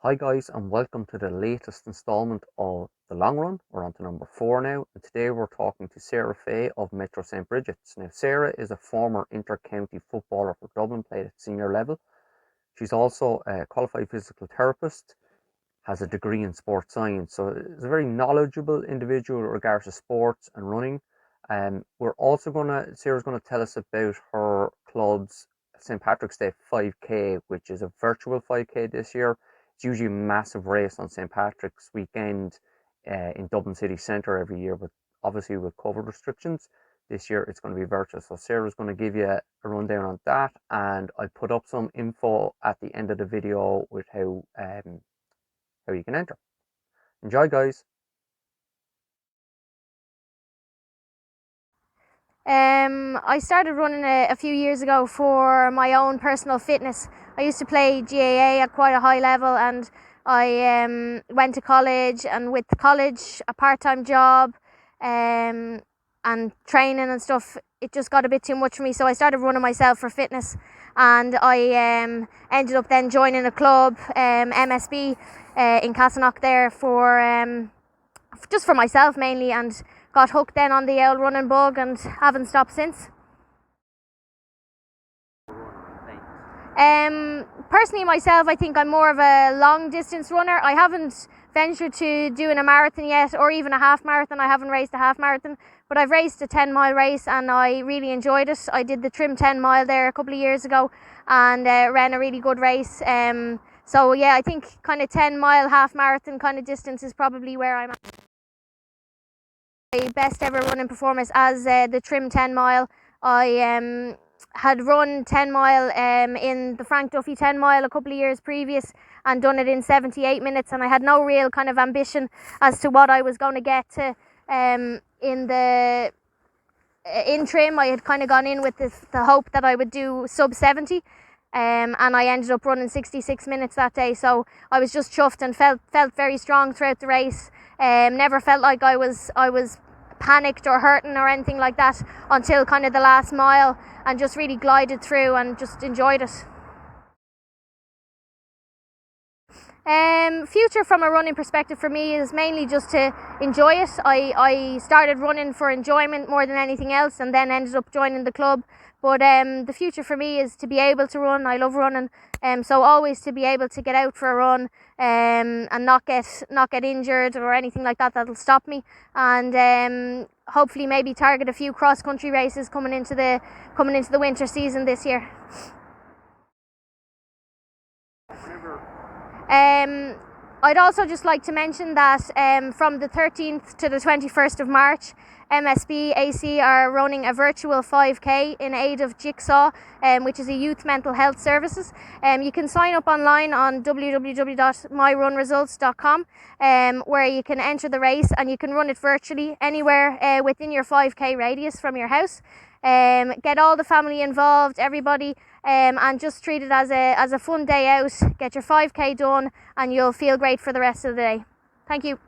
Hi guys, and welcome to the latest installment of The Long Run. We're on to number 4 now, and today we're talking to Sarah Fay of Metro St. Bridget's. Now, Sarah is a former inter-county footballer for Dublin, played at senior level. She's also a qualified physical therapist, has a degree in sports science, so is a very knowledgeable individual with regards to sports and running. Sarah's gonna tell us about her club's St. Patrick's Day 5K, which is a virtual 5K this year. It's usually a massive race on St. Patrick's weekend in Dublin city centre every year, but obviously with COVID restrictions, this year it's going to be virtual. So Sarah's going to give you a rundown on that, and I put up some info at the end of the video with how you can enter. Enjoy, guys. I started running a few years ago for my own personal fitness. I used to play GAA at quite a high level, and I went to college, and with college, a part-time job and training and stuff, it just got a bit too much for me, so I started running myself for fitness, and I ended up then joining a club, MSB, in Castleknock there for just for myself mainly, and got hooked then on the old running bug and haven't stopped since. Personally myself, I think I'm more of a long distance runner. I haven't ventured to doing a marathon yet, or even a half marathon. I haven't raced a half marathon, but I've raced a 10-mile race and I really enjoyed it. I did the Trim 10 mile there a couple of years ago and ran a really good race. So yeah, I think kind of 10-mile half marathon kind of distance is probably where I'm at. My best ever running performance as the Trim 10 mile. I had run 10 mile in the Frank Duffy 10 mile a couple of years previous and done it in 78 minutes, and I had no real kind of ambition as to what I was going to get to in Trim. I had kind of gone in with the hope that I would do sub 70, and I ended up running 66 minutes that day, so I was just chuffed and felt very strong throughout the race. Never felt like I was panicked or hurting or anything like that until kind of the last mile, and just really glided through and just enjoyed it. Future from a running perspective for me is mainly just to enjoy it. I started running for enjoyment more than anything else, and then ended up joining the club. But the future for me is to be able to run. I love running, so always to be able to get out for a run and not get injured or anything like that that'll stop me. And hopefully maybe target a few cross country races coming into the winter season this year. I'd also just like to mention that from the 13th to the 21st of March, MSB AC are running a virtual 5K in aid of Jigsaw, which is a youth mental health services. You can sign up online on www.myrunresults.com, where you can enter the race, and you can run it virtually anywhere within your 5K radius from your house. Get all the family involved, everybody, and just treat it as a fun day out. Get your 5K done and you'll feel great for the rest of the day. Thank you.